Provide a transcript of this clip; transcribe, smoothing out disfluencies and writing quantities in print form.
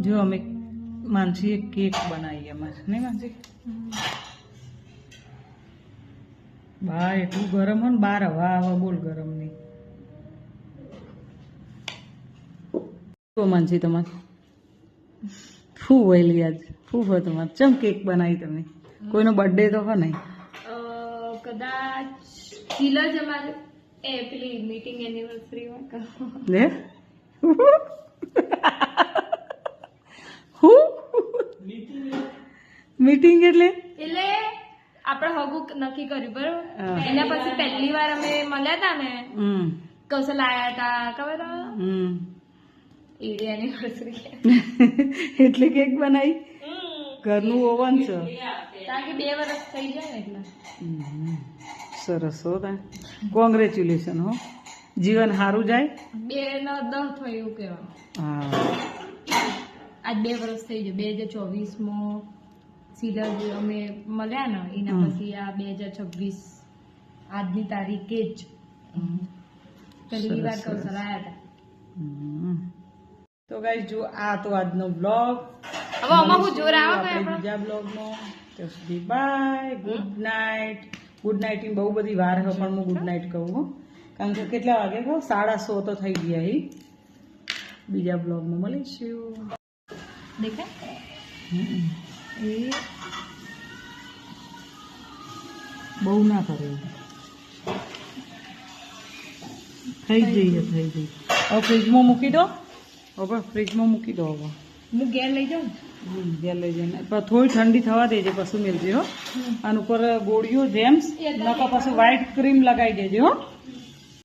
જો અમે માનસી કેક બનાવીએ અમારે નહીં માનસી બહાર એટલું ગરમ હોય ને બહાર હવા આવે બોલ ગરમ નહીં તો માનસી તમારે ફૂ વહેલી આજ ફૂ હોય તમારે ચમ કેક બનાવી તમે કોઈનો બર્થડે તો હોય નહીં કદાચ કિલો જ અમારે એ પેલી મીટિંગ એનિવર્સરીમાં લે હું મીટિંગ એટલે એટલે આપણે હગું નક્કી કર્યું બરોબર એના પછી પહેલી વાર અમે મળ્યા હતા ને કૌશલ આયા હતા ખબર એડી એનિવર્સરી એટલે કેક બનાવી ઘરનું ઓવન છે કારણ કે 2 વર્ષ થઈ જાય ને એટલે સરસ હો તા કોંગ્રેચ્યુલેશન હો જીવન સારું જાય 2 નો 10 થયું એવું કહેવાનું હા આજ 2 વર્ષ થઈ જાય 2024માં સીધા અમે મળ્યા ને એના પછી આ 2026 આજની તારીખે જ પહેલી વાર કૌશલ આવ્યા હતા તો ગાઈસ જો આ તો આજનો બ્લોગ હવે આમાં હું જોર આવે આપણે બીજા બ્લોગમાં ત્યાં સુધી બાય ગુડ નાઇટ બહુ બધી વાર હોય પણ હું ગુડ નાઇટ કહું હો કારણ કે કેટલા વાગે કહું 6:30 તો થઈ ગયા એ બીજા બ્લોગમાં મળીશું દેખાય એ બહુ ના કરે થઈ જઈએ હવે ફ્રીજમાં મૂકી દો હવે હું ઘેર લઈ જાઉં ઘેર લઈ જઈને પણ થોડી ઠંડી થવા દેજે પછી મેળજે હો આના ઉપર ગોળીઓ જેમ્સ નકા પછી વ્હાઈટ ક્રીમ લગાવી દેજે હો